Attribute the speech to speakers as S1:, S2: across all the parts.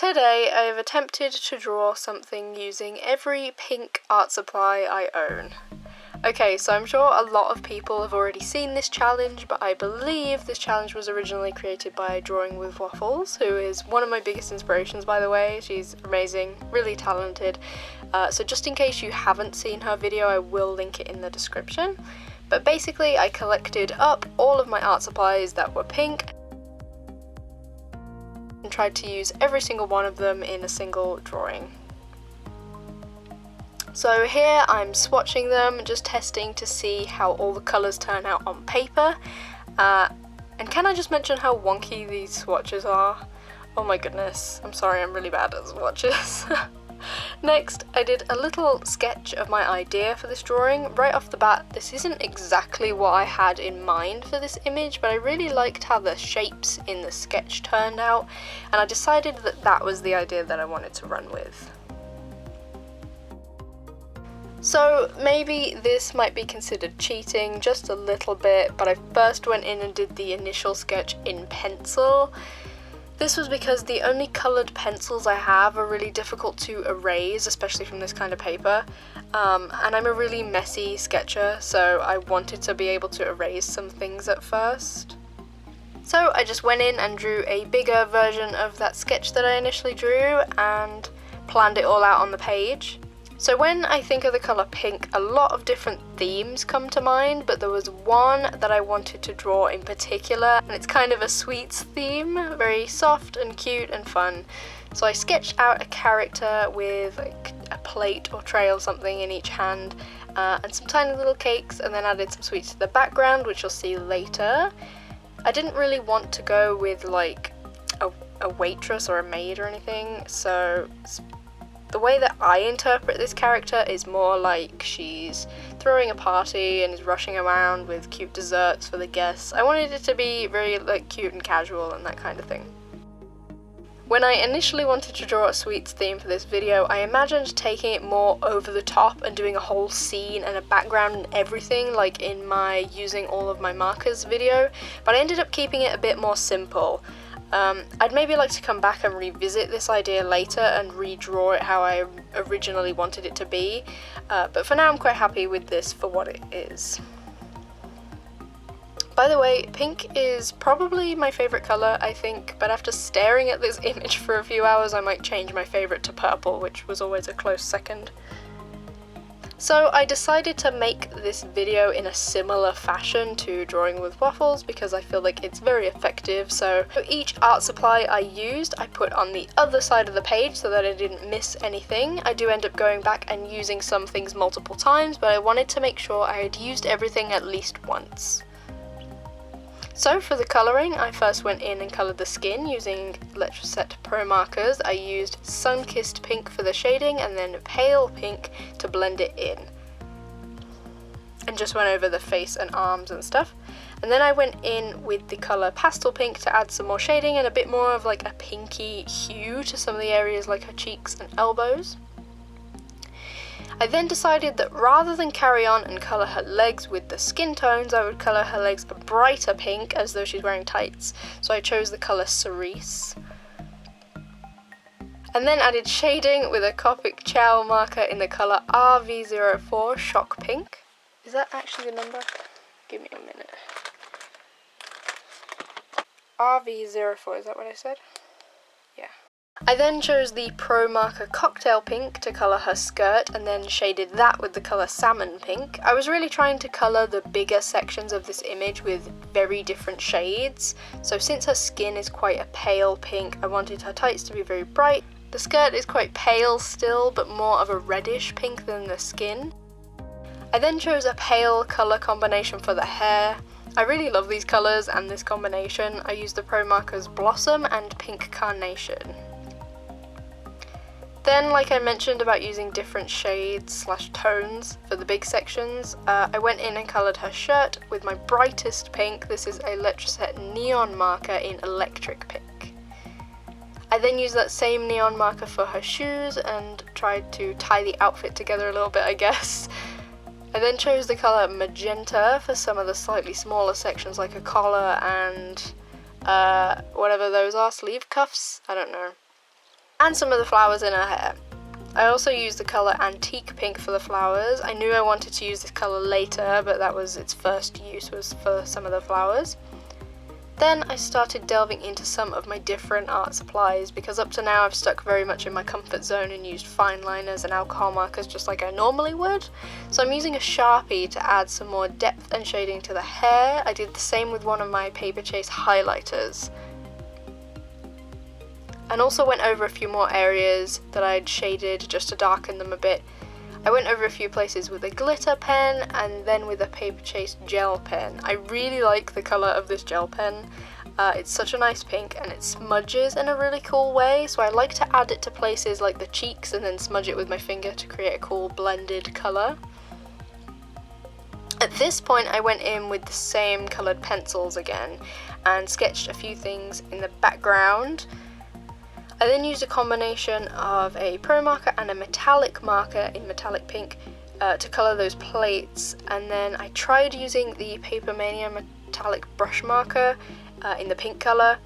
S1: Today I have attempted to draw something using every pink art supply I own. Okay, so I'm sure a lot of people have already seen this challenge, but I believe this challenge was originally created by Drawingwiffwaffles, who is one of my biggest inspirations, by the way. She's amazing, really talented. So just in case you haven't seen her video, I will link it in the description. But basically, I collected up all of my art supplies that were pink and tried to use every single one of them in a single drawing. So here I'm swatching them, just testing to see how all the colours turn out on paper. And can I just mention how wonky these swatches are? Oh my goodness, I'm sorry, I'm really bad at swatches. Next, I did a little sketch of my idea for this drawing. Right off the bat, this isn't exactly what I had in mind for this image, but I really liked how the shapes in the sketch turned out, and I decided that that was the idea that I wanted to run with. So maybe this might be considered cheating just a little bit, but I first went in and did the initial sketch in pencil. This was because the only coloured pencils I have are really difficult to erase, especially from this kind of paper, and I'm a really messy sketcher, so I wanted to be able to erase some things at first. So I just went in and drew a bigger version of that sketch that I initially drew and planned it all out on the page. So when I think of the colour pink, a lot of different themes come to mind, but there was one that I wanted to draw in particular, and it's kind of a sweets theme, very soft and cute and fun. So I sketched out a character with like a plate or tray or something in each hand, and some tiny little cakes, and then added some sweets to the background, which you'll see later. I didn't really want to go with like a waitress or a maid or anything, so the way that I interpret this character is more like she's throwing a party and is rushing around with cute desserts for the guests. I wanted it to be very like cute and casual and that kind of thing. When I initially wanted to draw a sweets theme for this video, I imagined taking it more over the top and doing a whole scene and a background and everything, like in my using all of my markers video, but I ended up keeping it a bit more simple. I'd maybe like to come back and revisit this idea later and redraw it how I originally wanted it to be, but for now I'm quite happy with this for what it is. By the way, pink is probably my favourite colour, I think, but after staring at this image for a few hours I might change my favourite to purple, which was always a close second. So I decided to make this video in a similar fashion to Drawingwiffwaffles because I feel like it's very effective. So each art supply I used, I put on the other side of the page so that I didn't miss anything. I do end up going back and using some things multiple times, but I wanted to make sure I had used everything at least once. So for the colouring, I first went in and coloured the skin using Letraset Pro markers. I used Sun-Kissed Pink for the shading and then Pale Pink to blend it in. And just went over the face and arms and stuff. And then I went in with the colour Pastel Pink to add some more shading and a bit more of like a pinky hue to some of the areas like her cheeks and elbows. I then decided that rather than carry on and colour her legs with the skin tones, I would colour her legs a brighter pink as though she's wearing tights. So I chose the colour Cerise. And then added shading with a Copic Chow marker in the colour RV04 Shock Pink. Is that actually the number? Give me a minute. RV04, is that what I said? Yeah. I then chose the Pro marker Cocktail Pink to colour her skirt and then shaded that with the colour Salmon Pink. I was really trying to colour the bigger sections of this image with very different shades. So since her skin is quite a pale pink, I wanted her tights to be very bright. The skirt is quite pale still, but more of a reddish pink than the skin. I then chose a pale colour combination for the hair. I really love these colours and this combination. I used the Pro markers Blossom and Pink Carnation. Then, like I mentioned about using different shades / tones for the big sections, I went in and coloured her shirt with my brightest pink. This is a Letraset Neon marker in Electric Pink. I then used that same neon marker for her shoes and tried to tie the outfit together a little bit, I guess. I then chose the colour Magenta for some of the slightly smaller sections like a collar and whatever those are, sleeve cuffs? I don't know. and some of the flowers in her hair. I also used the colour Antique Pink for the flowers. I knew I wanted to use this colour later, but that was its first use, was for some of the flowers. Then I started delving into some of my different art supplies, because up to now I've stuck very much in my comfort zone and used fine liners and alcohol markers just like I normally would. So I'm using a Sharpie to add some more depth and shading to the hair. I did the same with one of my Paper Chase highlighters. And also went over a few more areas that I'd shaded just to darken them a bit. I went over a few places with a glitter pen and then with a Paper Chase gel pen. I really like the colour of this gel pen. It's such a nice pink and it smudges in a really cool way, so I like to add it to places like the cheeks and then smudge it with my finger to create a cool blended colour. At this point I went in with the same coloured pencils again and sketched a few things in the background. I then used a combination of a pro marker and a metallic marker in metallic pink to colour those plates, and then I tried using the Paper Mania metallic brush marker in the pink colour.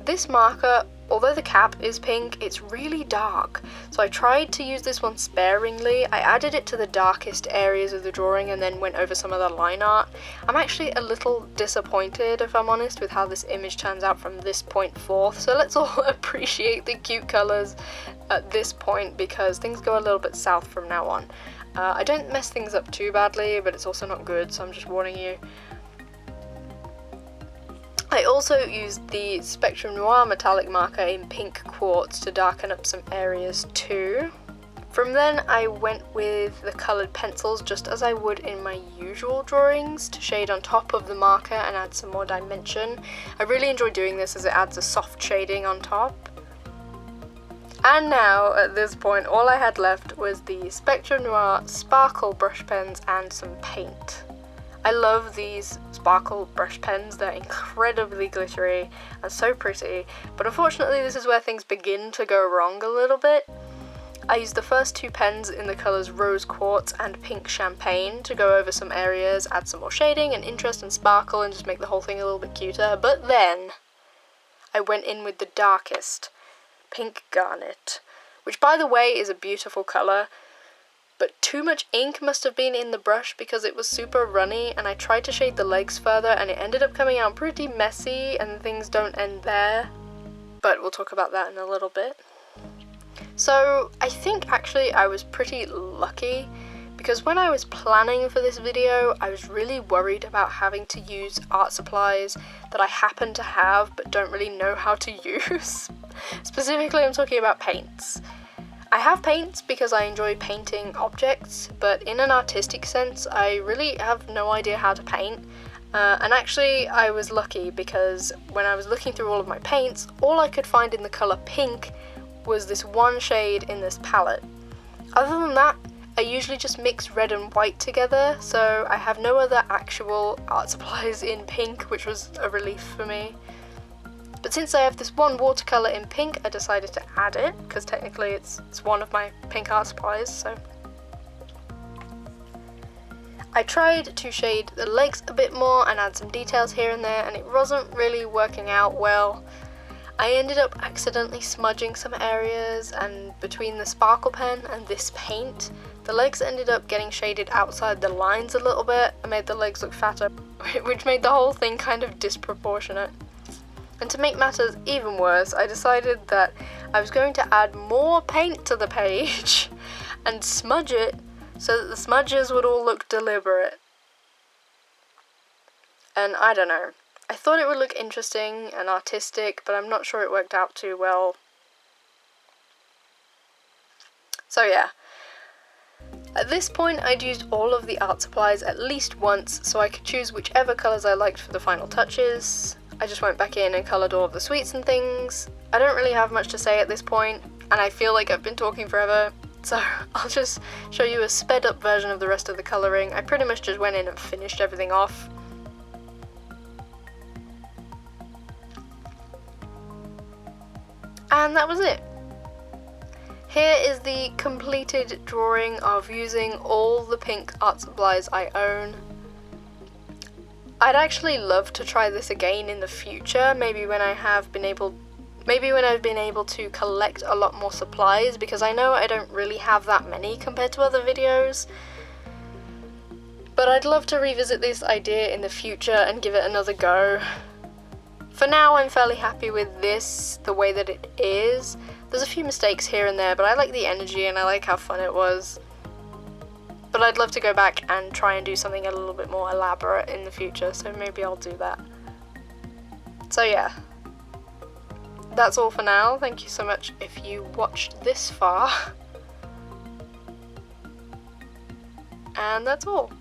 S1: This marker, although the cap is pink, it's really dark, so I tried to use this one sparingly. I added it to the darkest areas of the drawing and then went over some of the line art. I'm actually a little disappointed, if I'm honest, with how this image turns out from this point forth, so let's all appreciate the cute colours at this point because things go a little bit south from now on. I don't mess things up too badly, but it's also not good, so I'm just warning you. I also used the Spectrum Noir metallic marker in pink quartz to darken up some areas too. From then I went with the coloured pencils just as I would in my usual drawings to shade on top of the marker and add some more dimension. I really enjoy doing this as it adds a soft shading on top. And now, at this point, all I had left was the Spectrum Noir sparkle brush pens and some paint. I love these sparkle brush pens, they're incredibly glittery and so pretty, but unfortunately this is where things begin to go wrong a little bit. I used the first two pens in the colours Rose Quartz and Pink Champagne to go over some areas, add some more shading and interest and sparkle and just make the whole thing a little bit cuter, but then I went in with the darkest, Pink Garnet, which by the way is a beautiful colour. But too much ink must have been in the brush because it was super runny, and I tried to shade the legs further and it ended up coming out pretty messy, and things don't end there. But we'll talk about that in a little bit. So I think actually I was pretty lucky because when I was planning for this video I was really worried about having to use art supplies that I happen to have but don't really know how to use. Specifically I'm talking about paints. I have paints because I enjoy painting objects, but in an artistic sense, I really have no idea how to paint. And actually, I was lucky because when I was looking through all of my paints, all I could find in the colour pink was this one shade in this palette. Other than that, I usually just mix red and white together, so I have no other actual art supplies in pink, which was a relief for me. But since I have this one watercolour in pink, I decided to add it, because technically it's one of my pink art supplies, so. I tried to shade the legs a bit more and add some details here and there, and it wasn't really working out well. I ended up accidentally smudging some areas, and between the sparkle pen and this paint, the legs ended up getting shaded outside the lines a little bit and made the legs look fatter, which made the whole thing kind of disproportionate. And to make matters even worse, I decided that I was going to add more paint to the page and smudge it so that the smudges would all look deliberate. And I don't know, I thought it would look interesting and artistic, but I'm not sure it worked out too well. So yeah. At this point I'd used all of the art supplies at least once, so I could choose whichever colours I liked for the final touches. I just went back in and coloured all of the sweets and things. I don't really have much to say at this point, and I feel like I've been talking forever, so I'll just show you a sped up version of the rest of the colouring. I pretty much just went in and finished everything off. And that was it. Here is the completed drawing of using all the pink art supplies I own. I'd actually love to try this again in the future, maybe Maybe when I've been able to collect a lot more supplies, because I know I don't really have that many compared to other videos. But I'd love to revisit this idea in the future and give it another go. For now, I'm fairly happy with this, the way that it is. There's a few mistakes here and there, but I like the energy and I like how fun it was. But I'd love to go back and try and do something a little bit more elaborate in the future, so maybe I'll do that. So yeah, that's all for now. Thank you so much if you watched this far. And that's all.